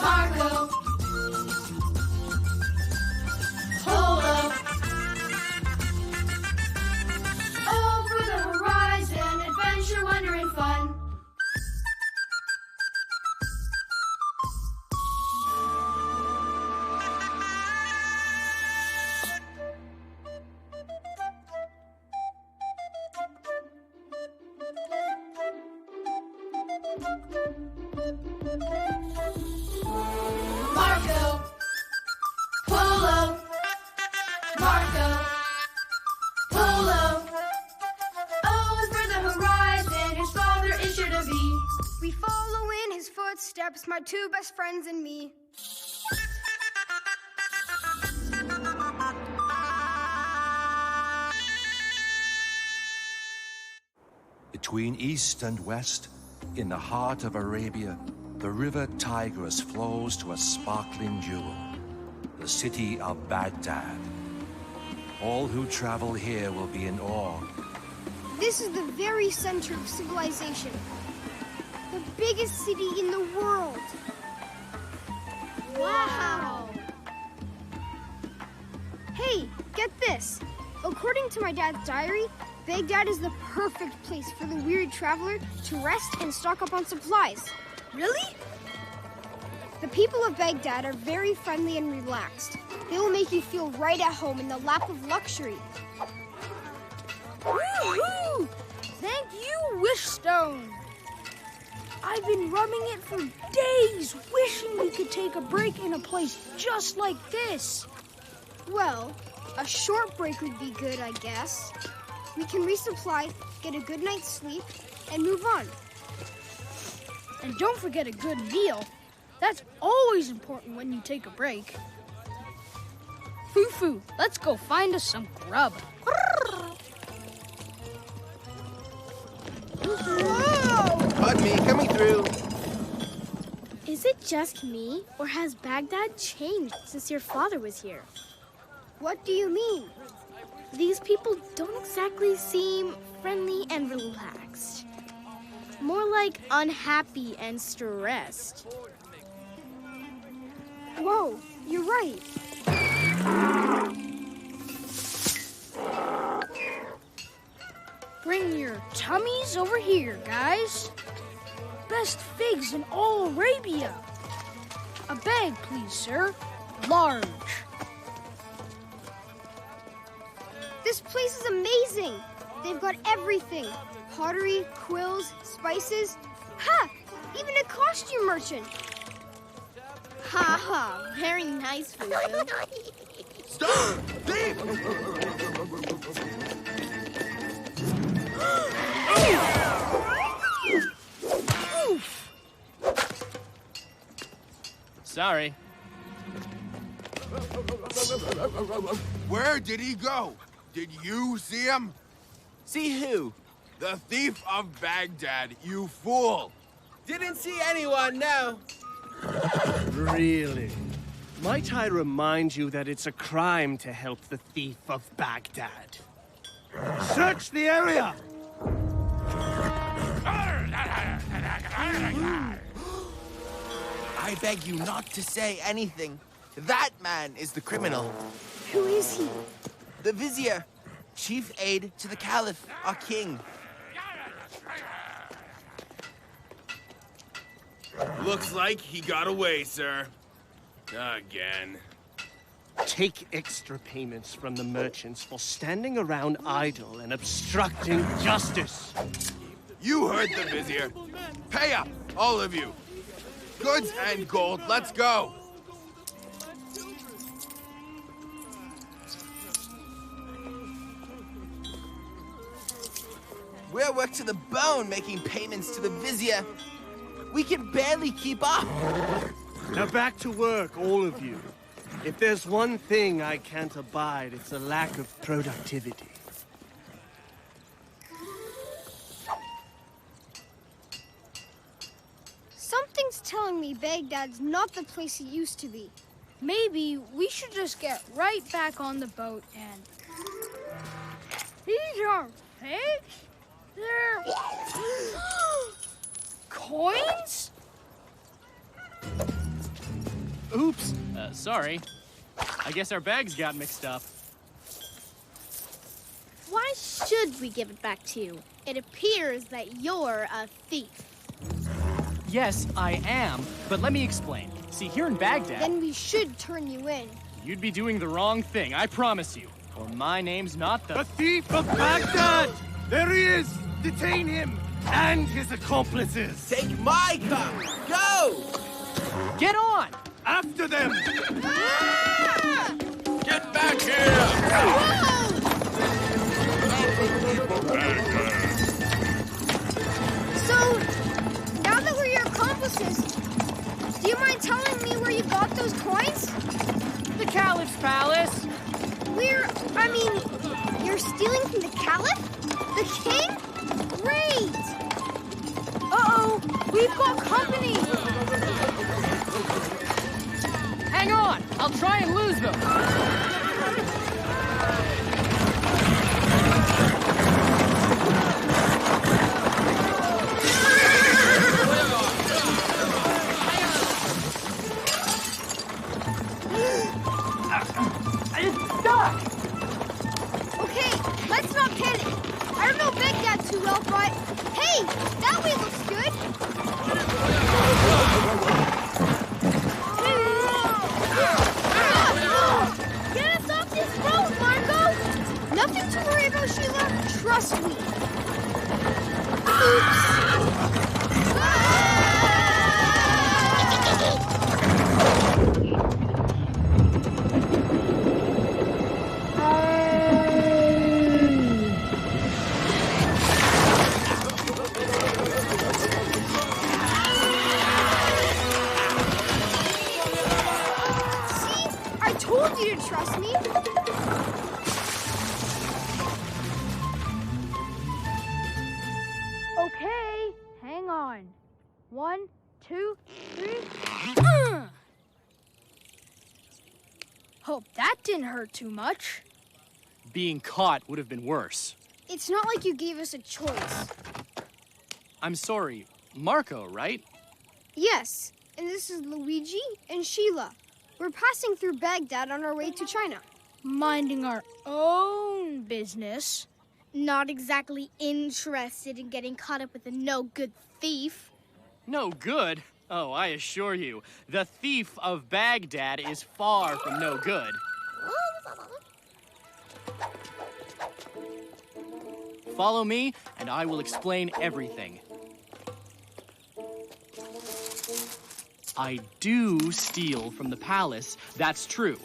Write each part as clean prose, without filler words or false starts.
Marco Polo. Over the horizon, adventure, wonder, and fun. Marco Polo. Marco Polo. Over the horizon, his father is sure to be. We follow in his footsteps, my two best friends and me. Between east and west, in the heart of Arabia, the river Tigris flows to a sparkling jewel, the city of Baghdad. All who travel here will be in awe. This is the very center of civilization. The biggest city in the world. Wow! Hey, get this. According to my dad's diary, Baghdad is the perfect place for the weary traveler to rest and stock up on supplies. Really? The people of Baghdad are very friendly and relaxed. They will make you feel right at home in the lap of luxury. Woohoo! Thank you, Wishstone. I've been rubbing it for days, wishing we could take a break in a place just like this. Well, a short break would be good, I guess. We can resupply, get a good night's sleep, and move on. And don't forget a good meal. That's always important when you take a break. Foo-foo, let's go find us some grub. Whoa! Pardon me, coming through. Is it just me, or has Baghdad changed since your father was here? What do you mean? These people don't exactly seem friendly and relaxed. More like unhappy and stressed. Whoa, you're right. Bring your tummies over here, guys. Best figs in all Arabia. A bag, please, sir. Large. This place is amazing. They've got everything. Pottery, quills, spices. Ha! Even a costume merchant. Ha ha, very nice, Foo-foo. Stop! Thief! Oof! Sorry. Where did he go? Did you see him? See who? The thief of Baghdad, you fool! Didn't see anyone, no. Really? Might I remind you that it's a crime to help the thief of Baghdad? Search the area! I beg you not to say anything. That man is the criminal. Who is he? The vizier, chief aide to the caliph, our king. Looks like he got away, sir. Again. Take extra payments from the merchants for standing around idle and obstructing justice. You heard the vizier. Pay up, all of you. Goods and gold, let's go. We're worked to the bone making payments to the vizier. We can barely keep up. Now back to work, all of you. If there's one thing I can't abide, it's a lack of productivity. Something's telling me Baghdad's not the place it used to be. Maybe we should just get right back on the boat and... These aren't figs. They're... coins? Sorry. I guess our bags got mixed up. Why should we give it back to you? It appears that you're a thief. Yes, I am, but let me explain. See, here in Baghdad... Then we should turn you in. You'd be doing the wrong thing, I promise you. Or my name's not the... The thief of Baghdad! There he is! Detain him! And his accomplices! Take my cup! Go! Get on! After them! Get back here! So, now that we're your accomplices, do you mind telling me where you got those coins? The Caliph's palace! You're stealing from the Caliph? The king? Great! Uh-oh, we've got company. Hang on! I'll try and lose them! It's stuck! Okay, let's not panic. I don't know Baghdad too well, but hey, that way looks good. Get us off this boat, Marco! Nothing to worry about, Sheila. Trust me. You to trust me. Okay, hang on. 1, 2, 3. Hope that didn't hurt too much. Being caught would have been worse. It's not like you gave us a choice. I'm sorry. Marco, right? Yes, and this is Luigi and Sheila. We're passing through Baghdad on our way to China. Minding our own business. Not exactly interested in getting caught up with a no-good thief. No good? Oh, I assure you, the thief of Baghdad is far from no good. Follow me, and I will explain everything. I do steal from the palace, that's true.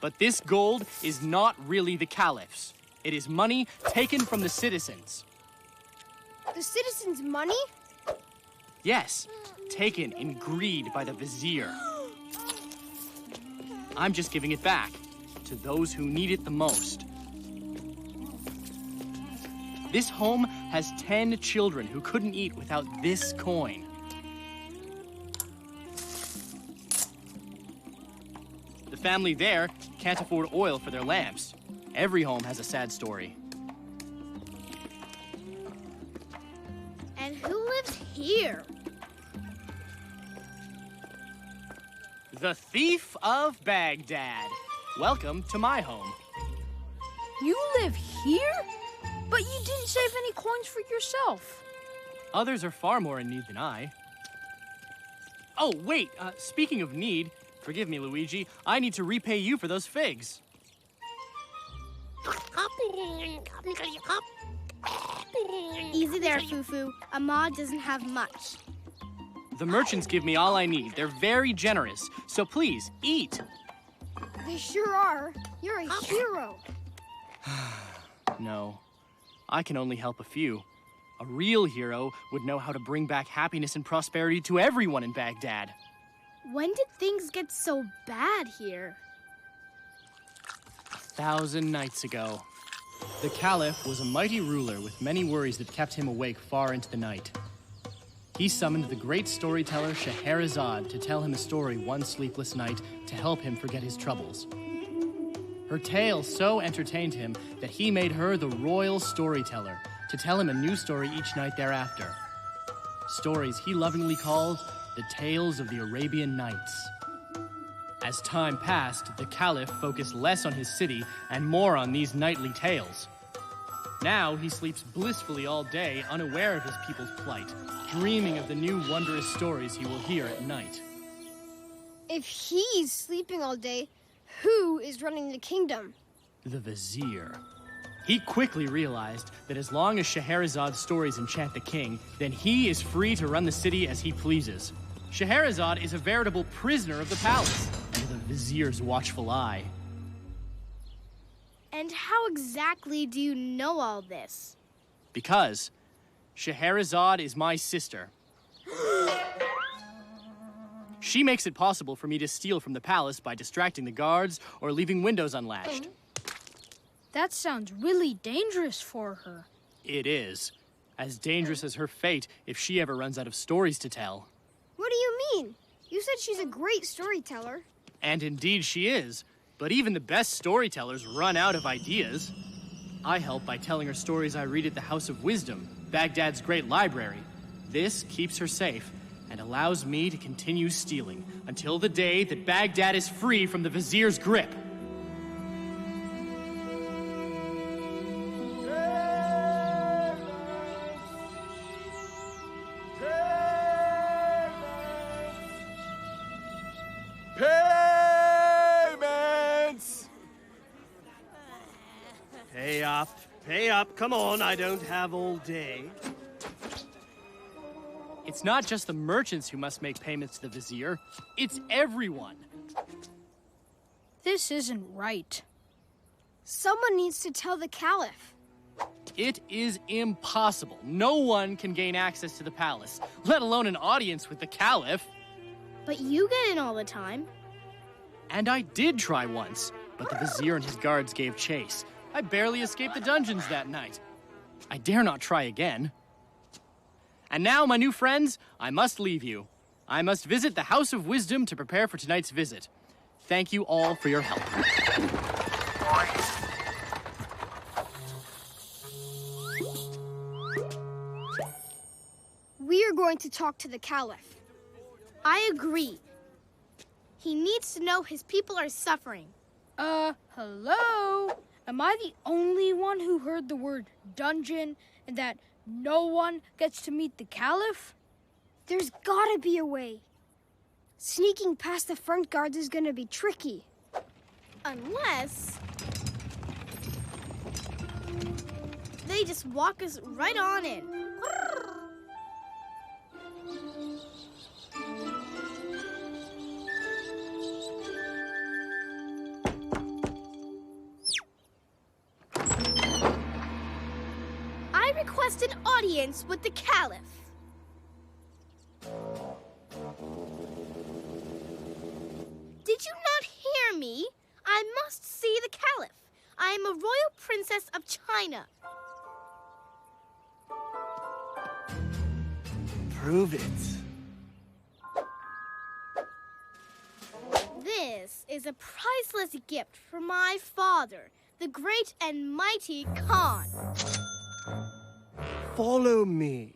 But this gold is not really the Caliph's. It is money taken from the citizens. The citizens' money? Yes, taken in greed by the vizier. I'm just giving it back to those who need it the most. This home has 10 children who couldn't eat without this coin. The family there can't afford oil for their lamps. Every home has a sad story. And who lives here? The thief of Baghdad. Welcome to my home. You live here? But you didn't save any coins for yourself. Others are far more in need than I. Oh, wait, speaking of need, forgive me, Luigi, I need to repay you for those figs. Easy there, Fufu. Ahmad doesn't have much. The merchants give me all I need. They're very generous, so please, eat. They sure are. You're a hero. No, I can only help a few. A real hero would know how to bring back happiness and prosperity to everyone in Baghdad. When did things get so bad here? 1,000 nights ago. The Caliph was a mighty ruler with many worries that kept him awake far into the night. He summoned the great storyteller Scheherazade to tell him a story one sleepless night to help him forget his troubles. Her tale so entertained him that he made her the royal storyteller to tell him a new story each night thereafter. stories he lovingly called the Tales of the Arabian Nights. As time passed, the Caliph focused less on his city and more on these nightly tales. Now he sleeps blissfully all day, unaware of his people's plight, dreaming of the new wondrous stories he will hear at night. If he's sleeping all day, who is running the kingdom? The vizier. He quickly realized that as long as Scheherazad's stories enchant the king, then he is free to run the city as he pleases. Scheherazade is a veritable prisoner of the palace, under the vizier's watchful eye. And how exactly do you know all this? Because Scheherazade is my sister. She makes it possible for me to steal from the palace by distracting the guards or leaving windows unlatched. That sounds really dangerous for her. It is. As dangerous as her fate if she ever runs out of stories to tell. What do you mean? You said she's a great storyteller. And indeed she is. But even the best storytellers run out of ideas. I help by telling her stories I read at the House of Wisdom, Baghdad's great library. This keeps her safe and allows me to continue stealing until the day that Baghdad is free from the vizier's grip. Payments! Pay up. Pay up. Come on, I don't have all day. It's not just the merchants who must make payments to the vizier. It's everyone. This isn't right. Someone needs to tell the Caliph. It is impossible. No one can gain access to the palace, let alone an audience with the Caliph. But you get in all the time. And I did try once, but the vizier and his guards gave chase. I barely escaped the dungeons that night. I dare not try again. And now, my new friends, I must leave you. I must visit the House of Wisdom to prepare for tonight's visit. Thank you all for your help. We are going to talk to the Caliph. I agree. He needs to know his people are suffering. Hello? Am I the only one who heard the word dungeon and that no one gets to meet the Caliph? There's gotta be a way. Sneaking past the front guards is gonna be tricky. Unless they just walk us right on in. I request an audience with the Caliph. Did you not hear me? I must see the Caliph. I am a royal princess of China. Prove it. This is a priceless gift from my father, the great and mighty Khan. Follow me.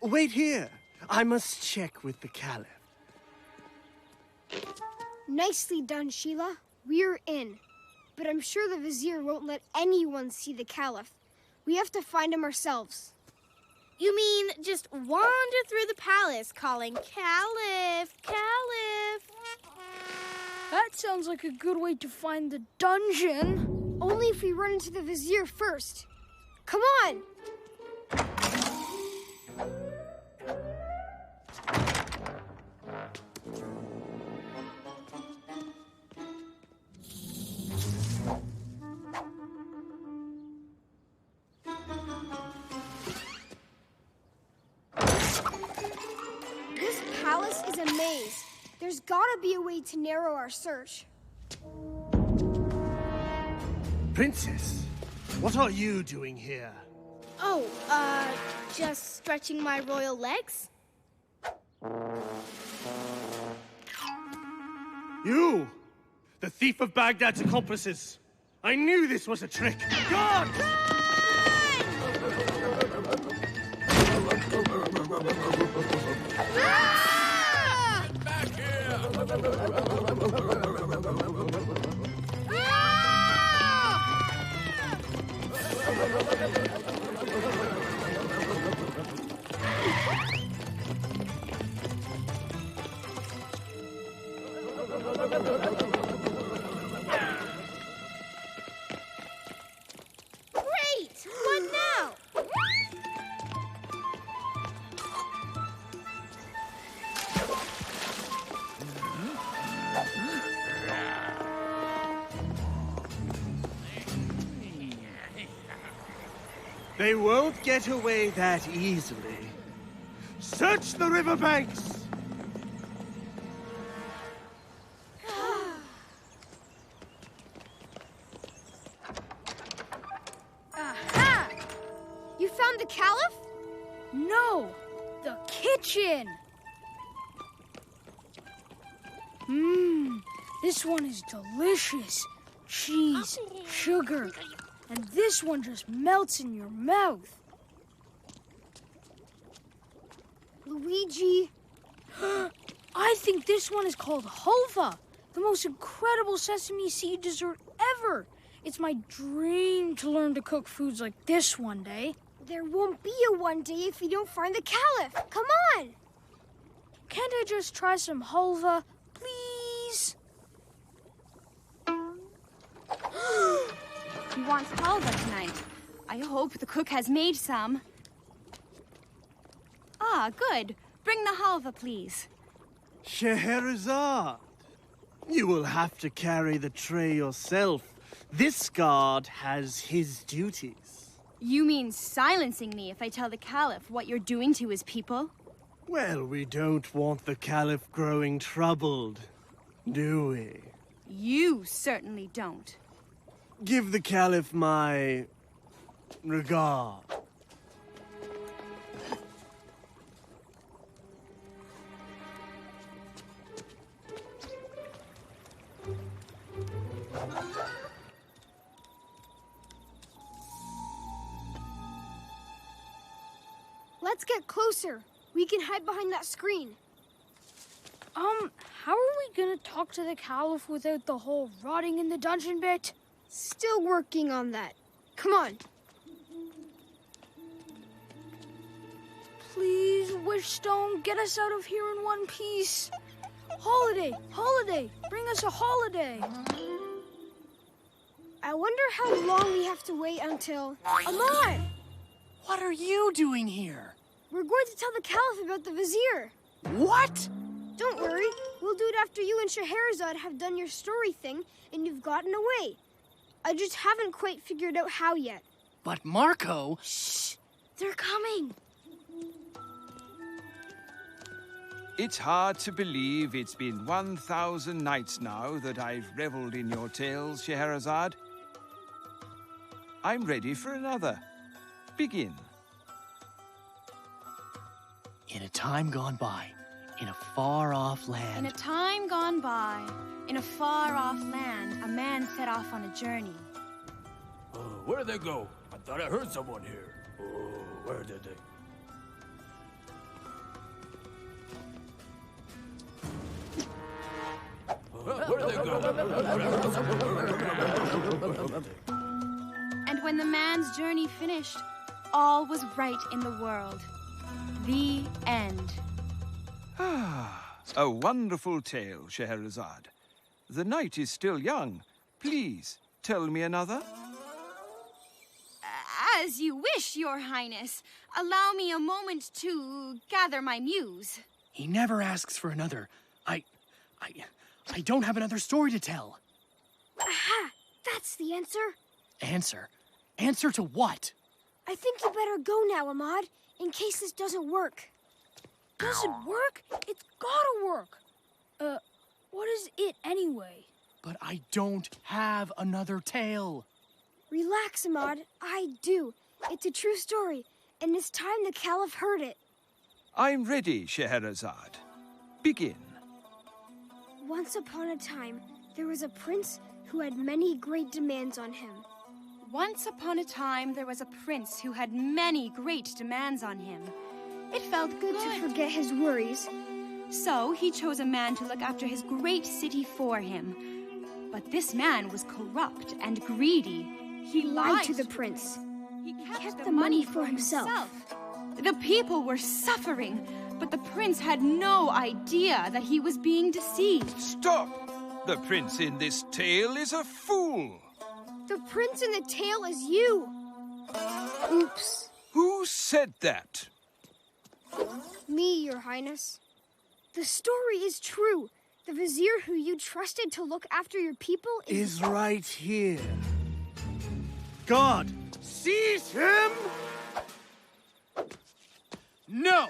Wait here. I must check with the Caliph. Nicely done, Sheila. We're in. But I'm sure the vizier won't let anyone see the Caliph. We have to find him ourselves. You mean just wander through the palace calling, Caliph, Caliph? That sounds like a good way to find the dungeon. Only if we run into the vizier first. Come on! This palace is a maze. There's gotta be a way to narrow our search. Princess, what are you doing here? Oh, just stretching my royal legs? You! The thief of Baghdad's accomplices! I knew this was a trick! God! Back here! Great! What now? They won't get away that easily. Search the riverbanks! Aha! You found the Caliph? No, the kitchen. This one is delicious. Cheese, sugar, and this one just melts in your mouth. Luigi. I think this one is called halva, the most incredible sesame seed dessert ever. It's my dream to learn to cook foods like this one day. There won't be a one day if you don't find the Caliph. Come on! Can't I just try some halva, please? He wants halva tonight. I hope the cook has made some. Ah, good. Bring the halva, please. Scheherazade, you will have to carry the tray yourself. This guard has his duties. You mean silencing me if I tell the Caliph what you're doing to his people? Well, we don't want the Caliph growing troubled, do we? You certainly don't. Give the Caliph my regard. Let's get closer. We can hide behind that screen. How are we gonna talk to the Caliph without the whole rotting in the dungeon bit? Still working on that. Come on. Please, Wishstone, get us out of here in one piece. Holiday, holiday, bring us a holiday. I wonder how long we have to wait until... Ahmad! What are you doing here? We're going to tell the Caliph about the vizier. What? Don't worry. We'll do it after you and Scheherazade have done your story thing and you've gotten away. I just haven't quite figured out how yet. But Marco... Shh! They're coming. It's hard to believe it's been 1,000 nights now that I've reveled in your tales, Scheherazade. I'm ready for another. Begin. In a time gone by, in a far-off land... In a time gone by, in a far-off land, a man set off on a journey. Where'd they go? I thought I heard someone here. Oh, where did they? Where'd they go? And when the man's journey finished, all was right in the world. The end. A wonderful tale, Scheherazade. The night is still young. Please, tell me another. As you wish, Your Highness. Allow me a moment to gather my muse. He never asks for another. I don't have another story to tell. Aha! That's the answer. Answer? Answer to what? I think you better go now, Ahmad, in case this doesn't work. Doesn't work? It's gotta work. What is it anyway? But I don't have another tale. Relax, Ahmad. I do. It's a true story, and it's time the Caliph heard it. I'm ready, Scheherazade. Begin. Once upon a time, there was a prince who had many great demands on him. Once upon a time, there was a prince who had many great demands on him. It felt Good to forget his worries. So he chose a man to look after his great city for him. But this man was corrupt and greedy. He lied to the prince. He kept the money for himself. The people were suffering, but the prince had no idea that he was being deceived. Stop! The prince in this tale is a fool! The prince in the tale is you. Oops. Who said that? Me, Your Highness. The story is true. The vizier who you trusted to look after your people is right here. God, seize him! No!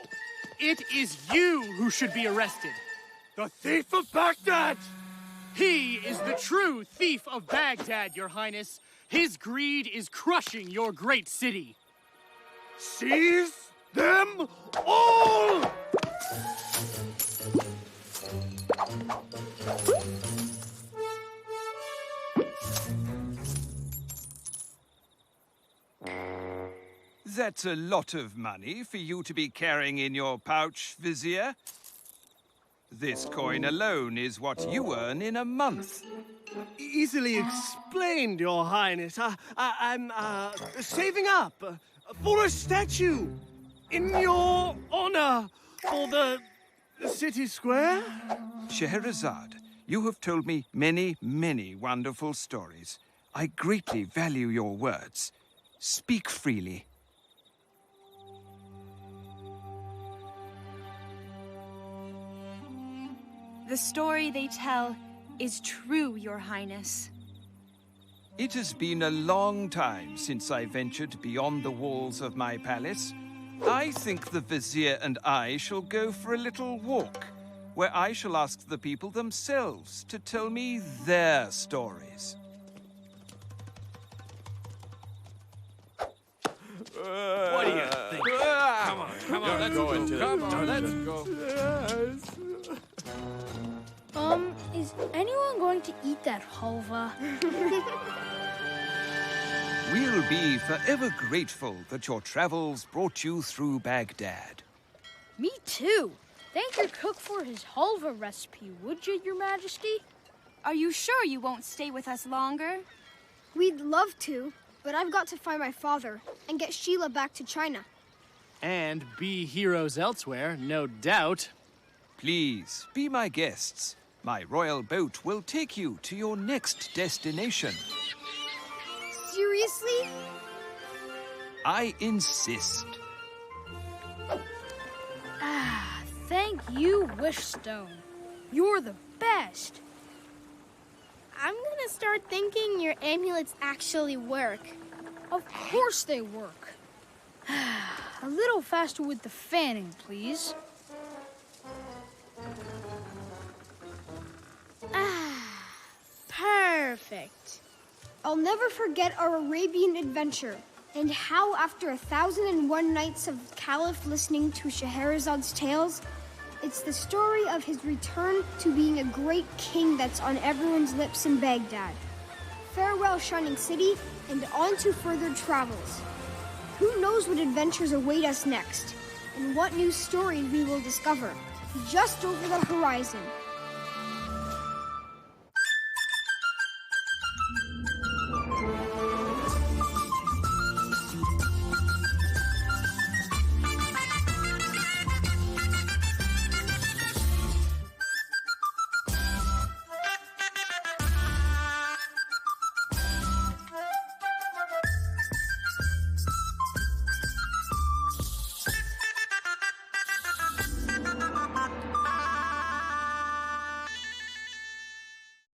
It is you who should be arrested. The thief of Baghdad! He is the true thief of Baghdad, Your Highness. His greed is crushing your great city. Seize them all! That's a lot of money for you to be carrying in your pouch, vizier. This coin alone is what you earn in a month. Easily explained, Your Highness. I'm saving up for a statue in your honor for the city square. Scheherazade, you have told me many, many wonderful stories. I greatly value your words. Speak freely. The story they tell is true, Your Highness. It has been a long time since I ventured beyond the walls of my palace. I think the vizier and I shall go for a little walk, where I shall ask the people themselves to tell me their stories. What do you think? Come on, let's go into let's go. Is anyone going to eat that halva? We'll be forever grateful that your travels brought you through Baghdad. Me too. Thank your cook for his halva recipe, would you, Your Majesty? Are you sure you won't stay with us longer? We'd love to, but I've got to find my father and get Sheila back to China. And be heroes elsewhere, no doubt. Please, be my guests. My royal boat will take you to your next destination. Seriously? I insist. Thank you, Wishstone. You're the best. I'm gonna start thinking your amulets actually work. Of course they work. A little faster with the fanning, please. Perfect. I'll never forget our Arabian adventure, and how after 1,001 nights of Caliph listening to Scheherazade's tales, it's the story of his return to being a great king that's on everyone's lips in Baghdad. Farewell, Shining City, and on to further travels. Who knows what adventures await us next, and what new stories we will discover just over the horizon.